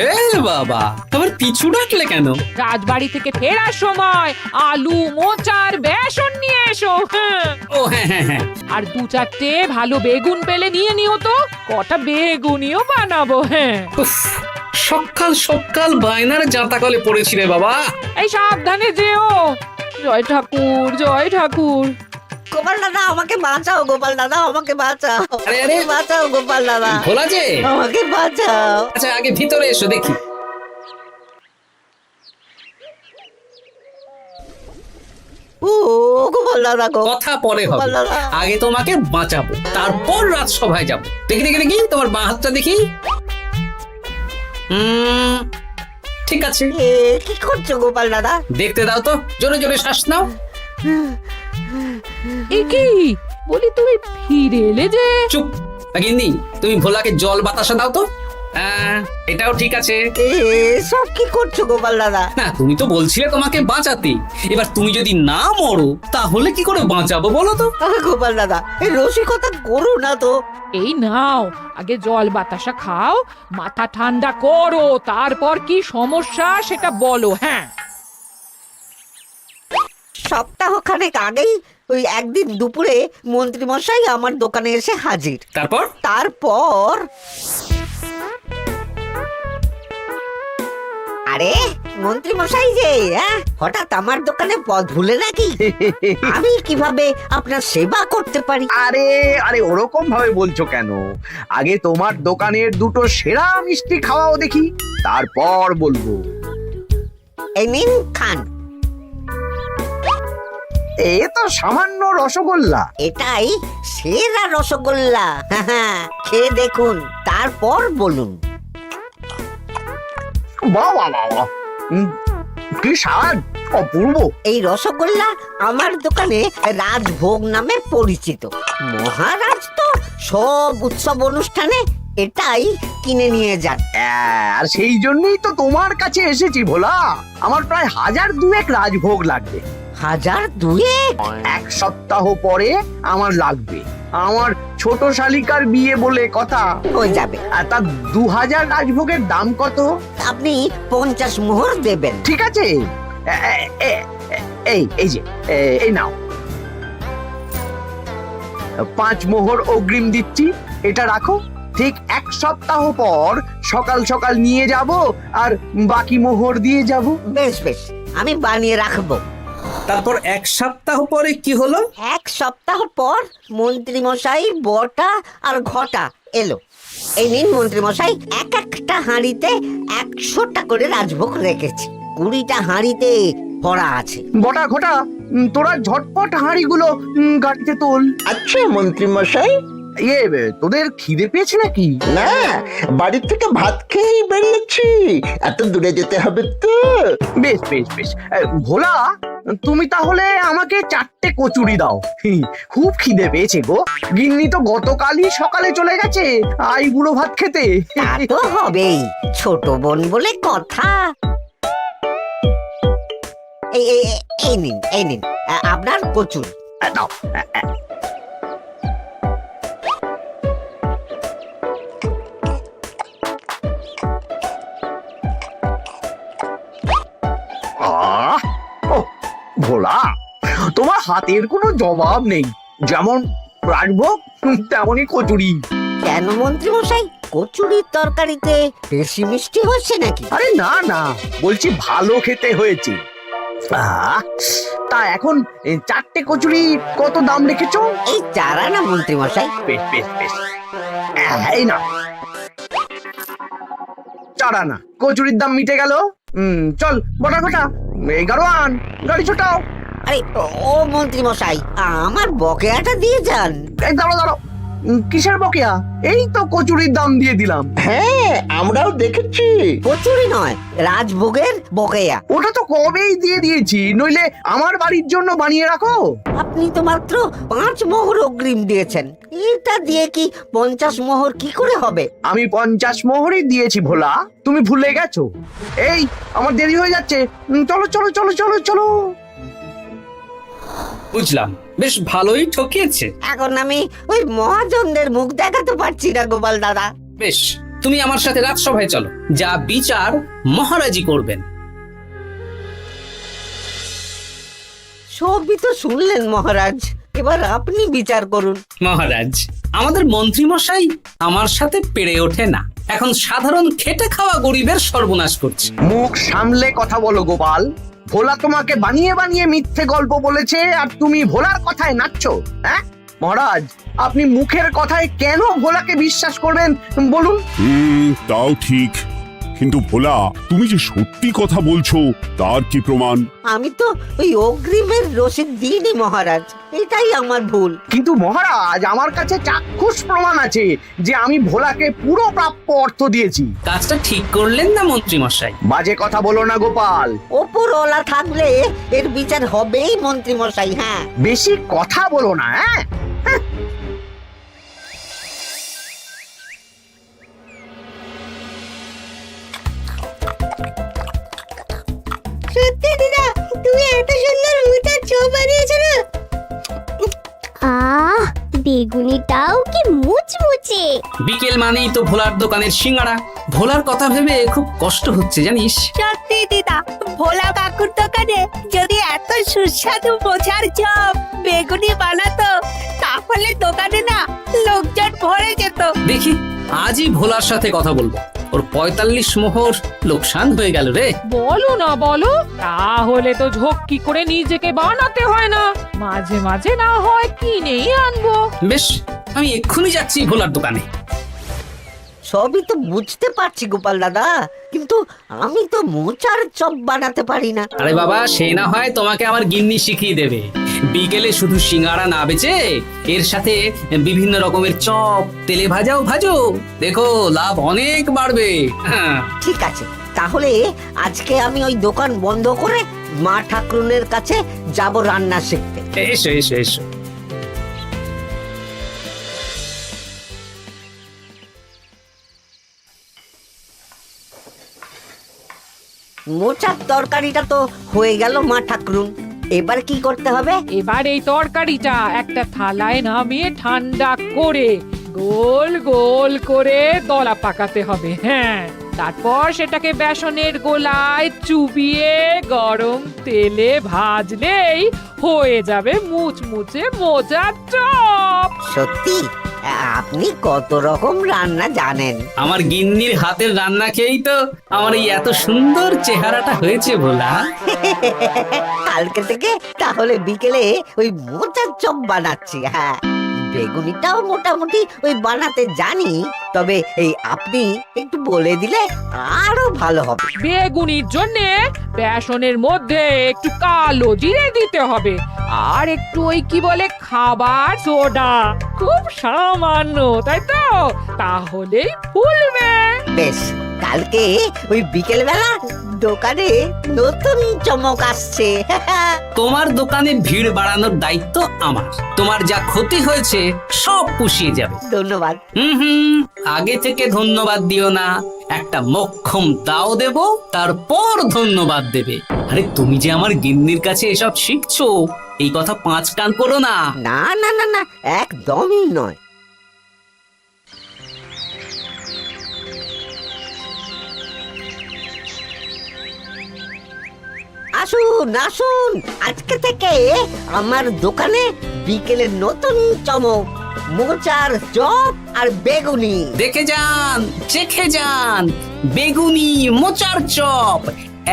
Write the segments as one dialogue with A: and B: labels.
A: এ বাবা, আবার পিছু ডাকলে কেন?
B: রাজবাড়ি থেকে ফেরার সময় আলু মোচার বেসন নিয়ে এসো। হ্যাঁ।
A: ও হ্যাঁ হ্যাঁ হ্যাঁ,
B: আর 2-4টে ভালো বেগুন পেলে নিয়ে নিও তো, কটা বেগুনিও বানাবো। হ্যাঁ,
A: উফ, সকাল সকাল বায়নার জাঁতাকলে পড়েছি রে বাবা।
B: এই সাবধানে যেও। জয় ঠাকুর, জয় ঠাকুর।
C: গোপাল দাদা আমাকে বাঁচাও, গোপাল দাদা আমাকে বাঁচাও,
A: আরে, আরে।
C: বাঁচাও গোপাল দাদা,
A: ভোলা যে,
C: আমাকে বাঁচাও।
A: আচ্ছা আগে ভিতরে এসো দেখি।
C: ও গোপাল দাদা গো,
A: কথা পরে হবে,
C: দাদা।
A: আগে তোমাকে বাঁচাবো, তারপর রাজসভায় যাবো। দেখি দেখি দেখি তোমার বাঁ হাতটা দেখি। ঠিক আছে,
C: এ কি করছো গোপাল দাদা?
A: দেখতে দাও তো, জোরে জোরে শ্বাস নাও।
B: এ কি বলি, তুমি ফিরে এলে যে?
A: চুপ গিন্নি, তুমি ভোলাকে জল বাতাসা দাও তো। হ্যাঁ, এটাও ঠিক আছে।
C: এ সব কি করছো গোপাল দাদা?
A: না, তুমি তো বলছিলে তোমাকে বাঁচাতে, এবার তুমি যদি না মরো তাহলে কি করে বাঁচাবো বলো তো?
C: গোপাল দাদা এই রসিকতা করো না তো।
B: এই নাও, আগে জল বাতাসা খাও, মাথা ঠান্ডা করো, তারপর কি সমস্যা সেটা বলো। হ্যাঁ,
C: সপ্তাহখানেক আগেই ওই একদিন দুপুরে মন্ত্রী মশাই আমার দোকানে এসে হাজির।
A: তারপর
C: তারপর আরে মন্ত্রী মশাই যে হঠাৎ আমার দোকানে পদ ভুলে নাকি? আমি কিভাবে আপনার সেবা করতে পারি?
D: আরে আরে ওরকম ভাবে বলছো কেন? আগে তোমার দোকানের দুটো সেরা মিষ্টি খাওয়াও দেখি, তারপর বলবো।
C: এই নিন খান।
D: এ তো সামান্য রসগোল্লা।
C: এটাই সেরা রসগোল্লা। খেয়ে দেখুন, তারপর বলুন।
D: বাহ বাহ বাহ বাহ। কি স্বাদ, অপূর্ব।
C: এই রসগোল্লা আমার দোকানে রাজভোগ নামে পরিচিত। মহারাজ তো সব উৎসব অনুষ্ঠানে এটাই কিনে নিয়ে যান।
D: আর সেই জন্যই তো তোমার কাছে এসেছি ভোলা। আমার প্রায় 1002 রাজভোগ লাগবে।
C: 1002?
D: এক সপ্তাহ পরে আমার লাগবে। আমার ছোট শালিকার বিয়ে বলে কথা।
C: হয়ে যাবে।
D: আর তার 2000 রাজভোগের দাম কত?
C: আপনি 50 মোহর দেবেন।
D: ঠিক আছে, এই যে এই নাও, 5 মোহর অগ্রিম দিচ্ছি, এটা রাখো। ঠিক এক সপ্তাহ পর সকাল সকাল নিয়ে যাব আর বাকি মোহর দিয়ে যাব।
C: বেশ বেশ, আমি বানিয়ে রাখবো।
A: তারপর এক সপ্তাহ পরে কি হলো?
C: এক সপ্তাহ পর মন্ত্রী মশাই বটা আর ঘটা এলো। এই নিন মন্ত্রী মশাই, এক একটা হাঁড়িতে 100টা করে রাজভোগ রেখেছি। 20টা হাঁড়িতে ভরা আছে।
D: বটা ঘটা, তোরা ঝটপট হাঁড়িগুলো গাড়িতে তোল।
E: আচ্ছা মন্ত্রী মশাই।
D: তোদের খিদে পেয়েছে নাকি?
E: না, বাড়ি থেকে ভাত খেয়েই বেরিয়েছি, এত দূরে যেতে হবে তো।
D: বেশ বেশ বেশ, ভোলা তুমি তাহলে আমাকে 4টে কচুরি দাও। খুব খিদে পেয়েছে গো। গিন্নি তো গতকালই সকালে চলে গেছে আইবুড়ো ভাত খেতে।
C: তা তো হবেই, ছোট বোন বলে কথা। এই নিন, এই নিন আপনার কচুর।
D: দাও। ভোলা, তোমার হাতের কোনো জবাব নেই। যেমন রাজভোগ তেমনই কচুরি।
C: কেন মন্ত্রী মশাই, কচুরির তরকারিতে বেশি মিষ্টি হচ্ছে নাকি?
D: আরে না না, বলছি ভালো খেতে হয়েছে। তা এখন 4টে কচুরি কত দাম রেখেছো?
C: এই 4 আনা মন্ত্রী মশাই।
D: বেশ বেশ বেশ, এই না 4 আনা কচুরির দাম মিটে গেল। চল বটা ঘটা, 11 আন, গাড়ি ছোটাও।
C: আরে ও মন্ত্রী মশাই, আমার বকেয়াটা দিয়ে যান।
D: এই দাঁড়াও দাঁড়াও, কিসের বকেয়া? এই তো কচুরির দাম দিয়ে দিলাম।
E: হ্যাঁ, আমরাও দেখেছি।
C: কচুরি নয়, রাজভোগের বকেয়া।
D: ওটা তো কবেই দিয়ে দিয়েছি, নইলে আমার বাড়ির জন্য বানিয়ে রাখো।
C: আপনি তো মাত্র 5 মোহর অগ্রিম দিয়েছেন, এটা দিয়ে কি 50 মোহর কি করে হবে?
D: আমি 50 মোহরই দিয়েছি ভোলা, তুমি ভুলে গেছো। এই আমার দেরি হয়ে যাচ্ছে, চলো চলো চলো চলো চলো।
A: বুঝলাম, বেশ ভালোই ঠকিয়েছে।
C: এখন আমি ওই মহাজনদের মুখ দেখাতে পারছি না গোপাল দাদা।
A: বেশ, তুমি আমার সাথে রাজসভায় চলো, যা বিচার মহারাজই করবেন।
C: সবই তো শুনলেন মহারাজ, এবার আপনি বিচার করুন।
A: মহারাজ, আমাদের মন্ত্রী মশাই আমার সাথে পেরে ওঠে না, এখন সাধারণ খেটে খাওয়া গরিবের সর্বনাশ করছে।
D: মুখ সামলে কথা বলো গোপাল। ভোলা তোমাকে বানিয়ে বানিয়ে মিথ্যে গল্প বলেছে আর তুমি ভোলার কথায় নাচছো, হ্যাঁ? মহারাজ, আপনি মুখের কথায় কেন ভোলাকে বিশ্বাস করবেন বলুন?
F: তাও ঠিক, কিন্তু ভোলা, তুমি যে সত্যি কথা বলছো তার কি প্রমাণ?
C: আমি তো ওই অগ্রিমের রসিদ দিইনি মহারাজ, এটাই আমার ভুল।
D: কিন্তু মহারাজ, আমার কাছে চাক্ষুষ প্রমাণ আছে যে আমি ভোলাকে পুরো প্রাপ্য অর্থ দিয়েছি।
A: কাজটা ঠিক করলেন না মন্ত্রী মশাই?
D: বাজে কথা বলো না গোপাল।
C: ওপরওয়ালা থাকলে এর বিচার হবেই মন্ত্রী মশাই। হ্যাঁ,
D: বেশি কথা বলো না, হ্যাঁ?
C: সত্যি দিদা, তুমি এত সুন্দর মোচার চপ বানিয়েছো না?
G: আহ, বেগুনিটাও কি মুচমুচে।
A: বিকেল মানেই তো ভোলার দোকানের সিঙ্গাড়া। ভোলার কথা ভেবে খুব কষ্ট হচ্ছে জানিস।
H: সত্যি দিদা, ভোলা কাকুর দোকানে যদি এত সুস্বাদু মোচার চপ বেগুনি বানাতো তাহলে দোকানে না লোকজন ভরে যেত।
A: দেখি আজই ভোলার সাথে কথা বলবো। ওর 45 মোহর লোকসান হয়ে গেল রে।
B: বলো না বলো, তাহলে তো ঝক্কি করে নিজেকে বানাতে হয় না, মাঝে মাঝে না হয় কিনেই আনবো।
A: বেশ, আমি এক্ষুনি যাচ্ছি ভোলার দোকানে।
C: সবই তো বুঝতে পারছি গোপাল দাদা, কিন্তু আমি তো মোচার চপ বানাতে পারি না।
A: আরে বাবা, সে না হয় তোমাকে আমার গিন্নি শিখিয়ে দেবে। বিকেলে শুধু সিঙ্গাড়া না বেচে এর সাথে বিভিন্ন রকমের চপ, তেলে ভাজাও ভাজো, দেখো লাভ অনেক বাড়বে। হ্যাঁ,
C: ঠিক আছে, তাহলে আজকে আমি ওই দোকান বন্ধ করে মা ঠাকুরনের কাছে যাব রান্না শিখতে।
A: এসো এসো এসো।
C: মোচার তরকারিটা তো হয়ে গেল মা ঠাকুরুন, এবার কি করতে হবে?
B: এবার এই তরকারিটা একটা থালায় নামিয়ে ঠান্ডা করে গোল গোল করে দলা পাকাতে হবে। হ্যাঁ, তারপর সেটাকে বেসনের গোলায় চুবিয়ে গরম তেলে ভাজলেই হয়ে যাবে মুচমুচে মোচার চপ।
C: সত্যি আপনি কত রকম রান্না জানেন।
A: আমার গিন্নির হাতের রান্না খেয়েই তো আমার এই এত সুন্দর চেহারাটা হয়েছে ভোলা।
C: কালকে থেকে তাহলে বিকেলে ওই মোচার চপ বানাচ্ছি। হ্যাঁ, বেগুনিটাও মোটামুটি ওই বানাতে জানি, তবে এই আপনি একটু বলে দিলে আরো ভালো হবে।
B: বেগুনির জন্যে বেসনের মধ্যে একটু কালো জিরে দিতে হবে, আর একটু ওই কি বলে খাবার সোডা, খুব সামান্য, তাই তো? তাহলেই ফুলবে।
C: বেশ, কালকে ওই বিকেল বেলা দোকানে নতুন চমক আসছে।
A: তোমার দোকানে ভিড় বাড়ানোর দায়িত্ব আমার। তোমার যা ক্ষতি হয়েছে সব পুষিয়ে যাবে।
C: ধন্যবাদ।
A: হুম, আগে থেকে ধন্যবাদ দিও না, একটা মোক্ষম দাও দেব, তারপর ধন্যবাদ দেবে। আরে তুমি যে আমার গিন্নির কাছে এসব শিখছো, এই কথা 5 কান করো না।
C: না না না না, একদমই নয়। আসুন আসুন, আজকে থেকে আমার দোকানে বিকেলে নতুন চমক, মোচার চপ আর বেগুনি।
A: দেখে যান, চেখে যান, বেগুনি মোচার চপ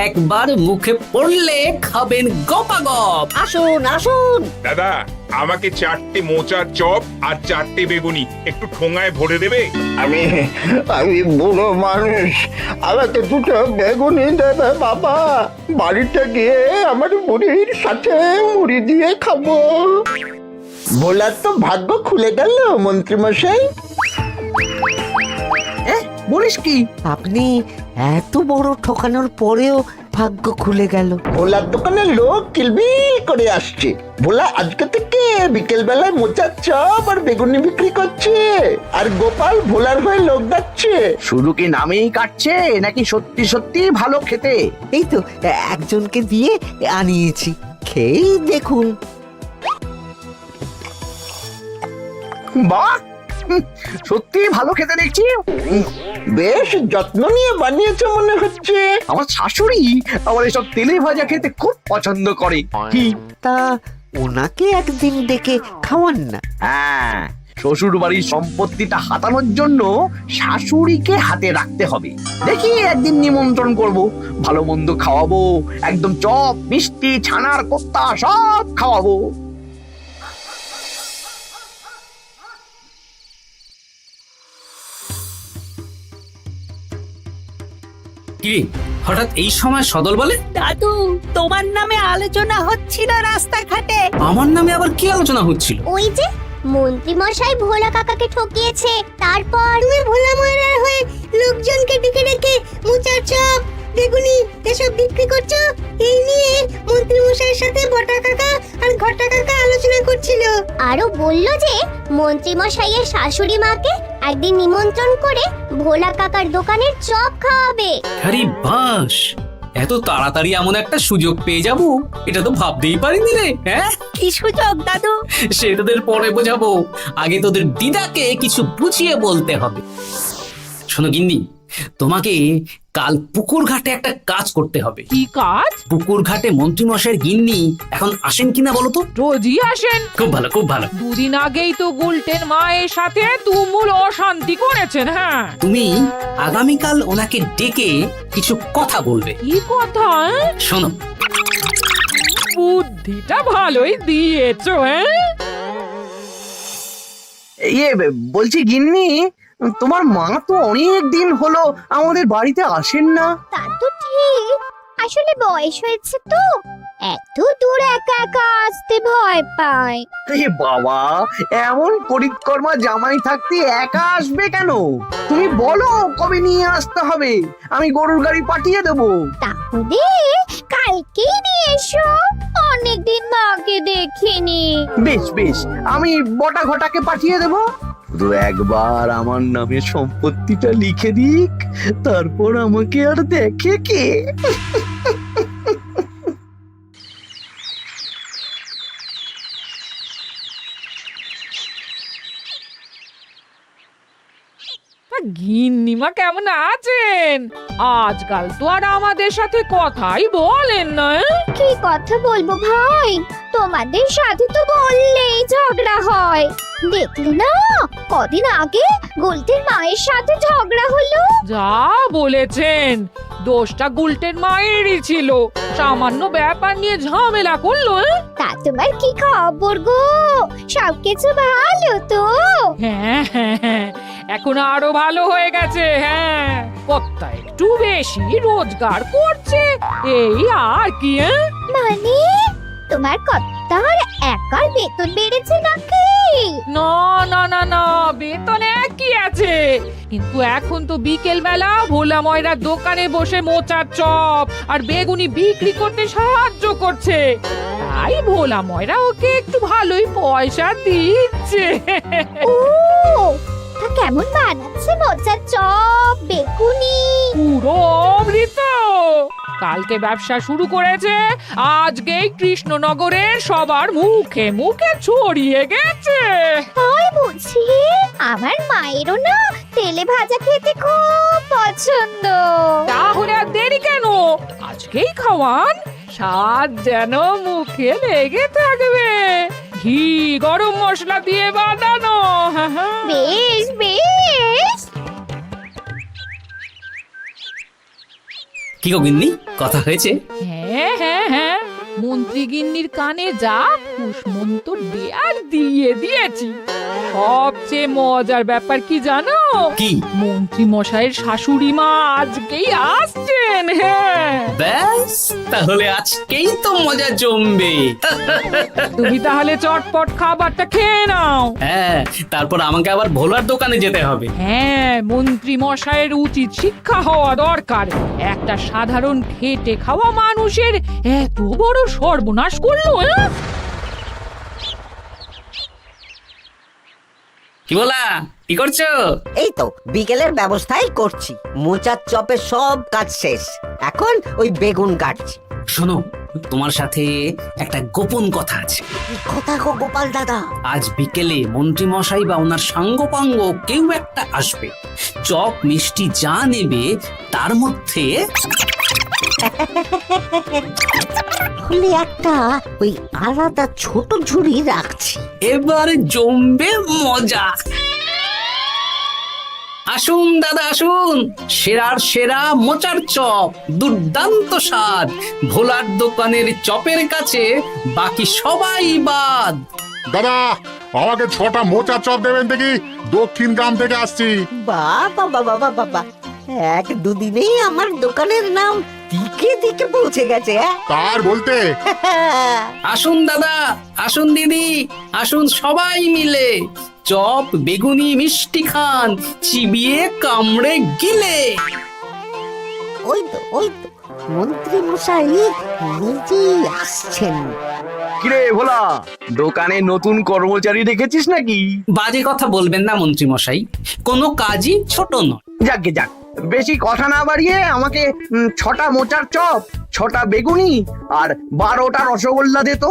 A: একবার মুখে পড়লে খাবেন গপাগপ।
C: আসুন আসুন।
I: দাদা, আমাকে 4টে মোচার চপ আর 4টে বেগুনি একটু ঠোঙায় ভরে দেবে?
E: আমি আমি বুড়ো মানুষ, আমাকে দুটো বেগুনি দেবে বাবা। বাড়িতে গিয়ে আমার মুড়ির সাথে মুড়ি দিয়ে খাবো। ভোলার তো ভাগ্য খুলে গেল মন্ত্রী মশাই।
D: বলিস কি?
C: আপনি এত বড় ঠকানোর পরেও ভাগ্য খুলে গেল।
E: ভোলার দোকানে লোক কিলবিল করে আসছে। ভোলা আজকে থেকে বিকেল বেলায় মোচার চপ আর বেগুনি বিক্রি করছে, আর গোপাল ভোলার হয়ে লোক ডাকছে।
D: শুধু কি নামেই কাটছে নাকি সত্যি সত্যি ভালো খেতে?
C: এই তো একজনকে দিয়ে আনিয়েছি, খেয়েই দেখুন।
D: বাহ, সত্যি ভালো খেতে দেখছি।
E: বেশ যত্ন নিয়ে বানিয়েছে মনে হচ্ছে।
D: আমার শাশুড়ি আমার এসব তেলে ভাজা খেতে খুব পছন্দ করে। কি?
C: তা ওনাকে একদিন ডেকে খাওয়ান না।
D: হ্যাঁ, শ্বশুর বাড়ির সম্পত্তিটা হাতানোর জন্য শাশুড়িকে হাতে রাখতে হবে। দেখি একদিন নিমন্ত্রণ করব, ভালো মন্দ খাওয়াবো, একদম চপ মিষ্টি ছানার কোপ্তা সব খাওয়াবো।
A: কি রে, হঠাৎ এই সময় সদল বলে?
H: দাদু, তোমার নামে আলোচনা হচ্ছিল রাস্তাঘাটে।
A: আমার নামে আবার কি আলোচনা হচ্ছিল?
G: ওই যে মন্ত্রী মশাই ভোলা কাকাকে ঠকিয়েছে, তারপর তুমি ভোলা ময়রার হয়ে লোকজনকে ডেকে ডেকে মোচার চপ বেগুনি এসব বিক্রি করছো, এই নিয়ে মন্ত্রী মশাইয়ের সাথে বটা কাকা আর ঘটা কাকা আলোচনা করছিল। আরো বললো যে মন্ত্রী মশাইয়ের শাশুড়ি মাকে একদিন নিমন্ত্রণ করে ভোলা কাকার দোকানের চপ খাওয়াবে।
A: আরে বাস, এত তাড়াতাড়ি এমন একটা সুযোগ পেয়ে যাব এটা তো ভাবতেই পারিনি রে। হ্যাঁ,
H: কি সুযোগ দাদু?
A: সে তোদের পরে বোঝাবো, আগে তোদের দিদাকে কিছু বুঝিয়ে বলতে হবে। শোনো গিন্নি, তোমাকে কাল পুকুর ঘাটে একটা কাজ করতে হবে।
B: কি কাজ?
A: পুকুর ঘাটে মন্ত্রী মশাইয়ের গিন্নি এখন আসেন কিনা বলো তো?
B: রোজই আসেন।
A: খুব ভালো, খুব ভালো।
B: দুদিন আগেই তো গুলটেন মায়ের সাথে তুমুল অশান্তি করেছেন। হ্যাঁ,
A: তুমি আগামীকাল ওনাকে ডেকে কিছু কথা বলবে।
B: কি কথা?
A: শোনো,
B: বুদ্ধিটা ভালোই দিয়েছো। হ্যাঁ,
D: ইয়ে বলছি গিন্নি, তোমার মা তো অনেক দিন হলো আমাদের বাড়িতে আসেন না।
G: তা তো ঠিক, আসলে বয়স হয়েছে তো, এত দূর একা একা আসতে ভয় পায়।
D: এ বাবা, এমন করিতকর্মা জামাই থাকতে একা আসবে কেন? তুমি বলো কবে নিয়ে আসতে হবে, আমি গরুর গাড়ি পাঠিয়ে দেবো।
G: তাহলে কালকেই নিয়ে এসো, অনেকদিন মাকে দেখিনি।
D: বেশ বেশ, আমি বটা ঘটাকে পাঠিয়ে দেবো। শুধু একবার আমার নামে সম্পত্তিটা লিখে দিক, তারপর আমাকে আর দেখে কে?
B: গিন্নিমা কেমন আছেন? আজকাল তো আর আমাদের সাথে কথাই বলেন না।
G: কি কথা বলবো ভাই, তোমাদের সাথে তো বললেই ঝগড়া হয়। দেখলে না, কদিন আগে গোলটের মায়ের সাথে ঝগড়া হলো।
B: যা বলেছেন, দোষটা গুলটেন মায়েরই ছিল, সামান্য ব্যাপার নিয়ে ঝামেলা করলো।
G: তা তোমার কি খবর গো, সবকিছু ভালো তো?
B: হ্যাঁ হ্যাঁ হ্যাঁ, এখন আরো ভালো হয়ে গেছে। হ্যাঁ, কর্তা একটু বেশি রোজগার করছে, এই আর কি।
G: মানে তোমার কর্তার একার বেতন বেড়েছে নাকি?
B: না না না না, বেতন একই আছে, কিন্তু এখন তো বিকেল বেলা ভোলা ময়রার দোকানে বসে মোচার চপ আর বেগুনি বিক্রি করতে সাহায্য করছে, তাই ভোলা ময়রা ওকে একটু ভালোই পয়সা দিচ্ছে।
G: ও, তা কেমন বানাচ্ছে মোচার চপ বেগুনি?
B: পুরো অমৃত। কালকে ব্যবসা শুরু করেছে, আজকেই কৃষ্ণনগরের সবার মুখে মুখে ছড়িয়ে গেছে।
G: তাই বুঝি? আমার মায়েরও না তেলে ভাজা খেতে খুব পছন্দ।
B: তাহলে আর দেরি কেন, আজকেই খাওয়ান, স্বাদ যেন মুখে লেগে থাকবে। ঘি গরম মশলা দিয়ে বানানো।
G: বেশ বেশ।
A: কি গো গিন্নি, কথা হয়েছে?
B: হ্যাঁ হ্যাঁ হ্যাঁ, মন্ত্রী গিন্নির কানে যা কুসমন্ত দেয়ার দিয়ে দিয়েছি। সবচেয়ে মজার ব্যাপার কি জানো?
A: কি?
B: মন্ত্রী মশাইয়ের শাশুড়ি মা আজকেই আসছেন। হ্যাঁ,
A: ব্যাস, তাহলে আজকেই তো মজা জমবে।
B: তুমি তাহলে চটপট খাবারটা খেয়ে নাও।
A: হ্যাঁ, তারপর আমাকে আবার ভোলার দোকানে যেতে হবে।
B: হ্যাঁ, মন্ত্রী মশাইয়ের উচিত শিক্ষা হওয়া দরকার। একটা সাধারণ খেটে খাওয়া মানুষের এত বড় সর্বনাশ করলো।
A: কি বলা, কি করছো?
C: এই তো বিকেলের ব্যবস্থাই করছি, মোচার চপের সব কাজ শেষ, এখন ওই বেগুন কাটছি।
A: শোনো, তোমার সাথে একটা গোপন কথা আছে।
C: কি কথা গো গোপাল দাদা?
A: আজ বিকেলে মন্ত্রী মশাই বা ওনার সাঙ্গপাঙ্গ কেউ একটা আসবে, চপ মিষ্টি যা নেবে তার মধ্যে
C: হলে একটা ওই আলাদা ছোট ঝুড়ি রাখছি।
A: এবারে জমবে মজা। আসুন দাদা আসুন, সেরার সেরা মোচার চপ, দুর্দান্ত স্বাদ। ভোলার দোকানের চপের কাছে বাকি সবাই বাদ।
J: দাদা আমাকে 6টা মোচা চপ দেবেন দেখি, দক্ষিণ গ্রাম থেকে আসছি।
C: বাবা বাবা বাবা বাবা, এক দুদিনেই আমার দোকানের নাম দিকে দিকে পৌঁছে গেছে।
J: তার বলতে
A: আসুন দাদা আসুন দিদি, আসুন সবাই মিলে চপ বেগুনি মিষ্টি খান, চিবিয়ে কামড়ে গিলে।
C: ওই তো মন্ত্রী মশাই নিজেই আসছেন।
D: কিরে ভোলা, দোকানে নতুন কর্মচারী রেখেছিস নাকি?
A: বাজে কথা বলবেন না মন্ত্রী মশাই, কোনো কাজই ছোট নয়।
D: যাকগে যাক, বেশি কথা না বাড়িয়ে আমাকে 6টা মোচার চপ, 6টা বেগুনি আর 12টা রসগোল্লা দে তো।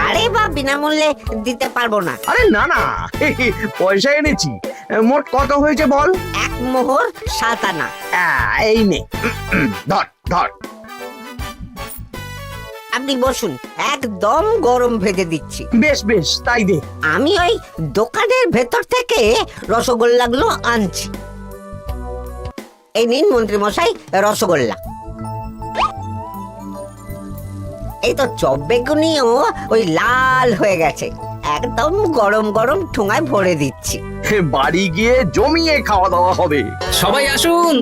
C: আরে বা বিনামূল্যে দিতে পারবো না।
D: আরে না না, পয়সা এনেছি। মোট কত হয়েছে বল?
C: 1 মোহর 7 আনা।
D: এই নে, ধর ধর।
C: আপনি বসুন, একদম গরম ভেজে দিচ্ছি।
D: বেশ বেশ, তাই দে।
C: আমি ওই দোকানের ভেতর থেকে রসগোল্লাগুলো আনছি। এই নিন মন্ত্রী মশাই রসগোল্লা। এই তো চপ বেগুনিও ওই লাল হয়ে গেছে, একদম গরম গরম ঠোঙায় ভরে দিচ্ছি।
D: বাড়ি গিয়ে জমিয়ে খাওয়া দাওয়া হবে।
A: সবাই আসুন,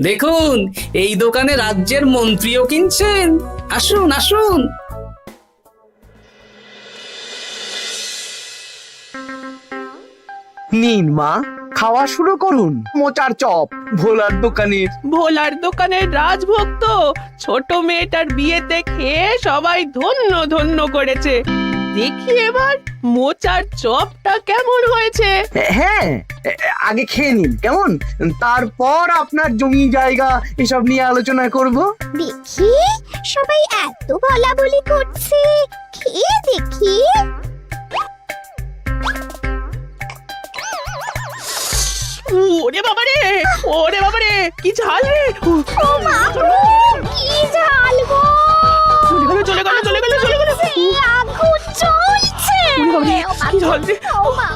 A: দেখুন এই দোকানে রাজ্যের মন্ত্রীও কিনছেন। আসুন আসুন।
D: নিন মা, খাওয়া শুরু করুন মোচার চপ ভোলার দোকানের।
H: ভোলার দোকানের রাজভক্ত ছোট মেয়েটার বিয়েতে খেয়ে সবাই ধন্য ধন্য করেছে। দেখি এবার মোচার চপটা কেমন হয়েছে।
D: হ্যাঁ, আগে খেয়ে নিন কেমন, তারপর আপনার জমি জায়গা এসব নিয়ে আলোচনা করব।
G: দেখি সবাই এত বলা বলি করছে, খেয়ে দেখি।
H: ওরে বাবারে, ওরে বাবারে, কি ঝাল রে!
G: ও মা গো, কি ঝাল গো!
H: চলে গেল চলে গেল চলে গেল চলে গেল!
G: আগুন জ্বলছে!
H: ওরে বাবারে, কি ঝাল রে!
G: ও মা,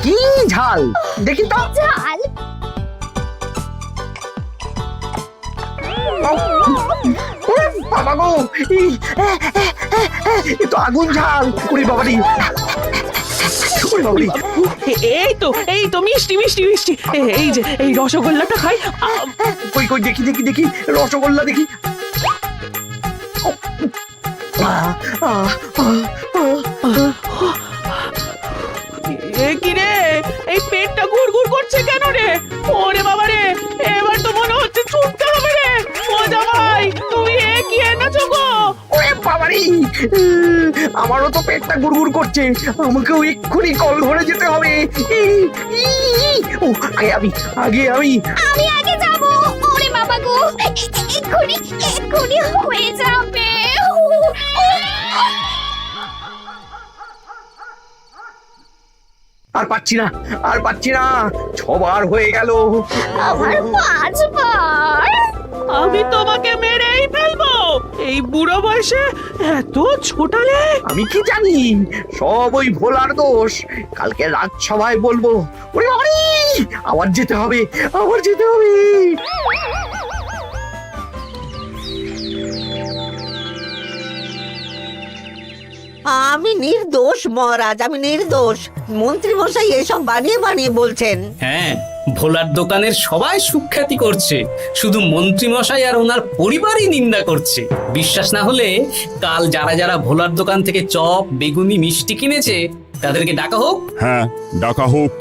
D: কি ঝাল দেখি তো।
G: ঝাল!
D: ওরে বাবা গো, এই তো আগুন ঝাল। ওরে বাবারি, ওরে বাবারি।
H: এই তো মিষ্টি মিষ্টি মিষ্টি। এই যে এই রসগোল্লাটা খাই।
D: কই কই দেখি দেখি দেখি, রসগোল্লা দেখি।
H: কি রে, এই পেটটা গুড়গুড় করছে কেন রে? ওরে বাবা রে, এবার তো মনে হচ্ছে ছুটতে হবে রে। ও জামাই, তুমি এ কি এনেছো গো?
D: ওরে বাবারি, আমারও তো পেটটা গুড়গুড় করছে, আমাকেও এক্ষুনি কল ধরে যেতে হবে। ও, আগে আমি
G: আমি আগে যাব। ওরে বাবা গো, এক্ষুনি এক্ষুনি হয়ে যাবে।
D: আর পাচ্ছি না, আর পাচ্ছি না, 6বার হয়ে গেল।
G: আমার 5 বার।
H: আমি তোমাকে মেরেই ফেলবো। এই বুড়ো বয়সে এত ছোটালে।
D: আমি কি জানি, সব ওই ভোলার দোষ। কালকে রাজসভায় বলবো। ওরে বাবারি, আবার যেতে হবে, আবার যেতে হবে।
C: আমি নির্দোষ মহারাজ, আমি নির্দোষ। মন্ত্রী মশাই এসব বানিয়ে বানিয়ে বলছেন।
A: হ্যাঁ, ভোলার দোকানের সবাই সুখ্যাতি করছে, শুধু মন্ত্রী মশাই আর ওনার পরিবারই নিন্দা করছে। বিশ্বাস না হলে কাল যারা যারা ভোলার দোকান থেকে চপ বেগুনি মিষ্টি কিনেছে তাদেরকে ডাকা হোক।
F: হ্যাঁ, ডাকা হোক।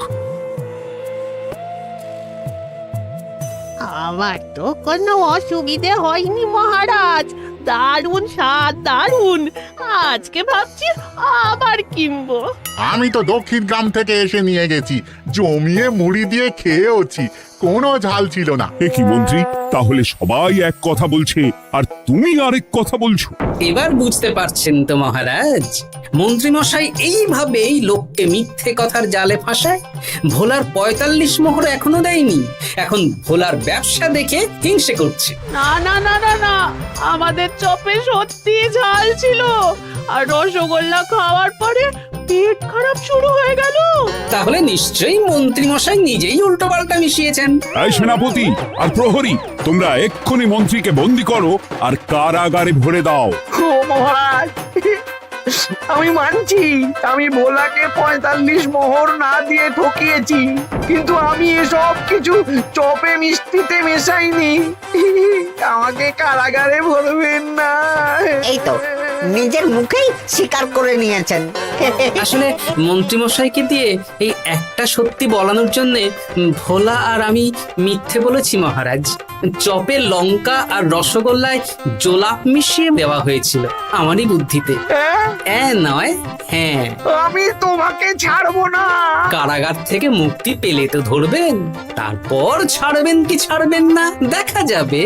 H: আমার তো কোনো অসুবিধে হয়নি মহারাজ। দারুণ স্বাদ, দারুণ। আজকে ভাবছি আবার কিনবো।
J: আমি তো দক্ষিণ গ্রাম থেকে এসে নিয়ে গেছি, জমিয়ে মুড়ি দিয়ে খেয়েওছি, কোনো ঝাল ছিল না।
F: এ কি মন্ত্রী, তাহলে সবাই এক কথা বলছে আর তুমি আরেক কথা বলছো?
A: এবার বুঝতে পারছেন তো মহারাজ, মন্ত্রীমশাই এইভাবেই লোককে মিথ্যে কথার জালে ফাঁসায়। ভোলার ৪৫ মোহর এখনো দেয়নি, এখন ভোলার ব্যবসা দেখে হিংসে করছে।
B: না না না না না, আমাদের চপে সত্যি ঝাল ছিল, আর রসগোল্লা খাওয়ার পরে পেট খারাপ শুরু হয়ে গেল।
A: তাহলে নিশ্চয়ই মন্ত্রীমশাই নিজেই উল্টোপাল্টা মিশিয়েছেন।
F: এই সেনাপতি আর প্রহরী, তোমরা এক্ষুনি মন্ত্রীকে বন্দি করো আর কারাগারে ভরে দাও।
D: ও মহারাজ, আমি মানছি আমি ভোলাকে ৪৫ মোহর না দিয়ে ঠকিয়েছি, কিন্তু আমি এসব কিছু চপে মিষ্টিতে মেশাইনি। আমাকে কারাগারে ভরবেন না।
C: এই তো নিজের মুখেই স্বীকার করে নিয়েছেন।
A: আসলে মন্ত্রীমশাইকে দিয়ে এই একটা সত্যি বলানোর জন্য ভোলা আর আমি মিথ্যে বলেছি মহারাজ। চপে লঙ্কা আর রসগোল্লায় জোলাপ মিশিয়ে দেওয়া হয়েছিল আমারই বুদ্ধিতে। নয়, হ্যাঁ।
D: আমি তোমাকে ছাড়বো না।
A: কারাগার থেকে মুক্তি পেলে তো ধরবেন, তারপর ছাড়বেন কি ছাড়বেন না দেখা যাবে।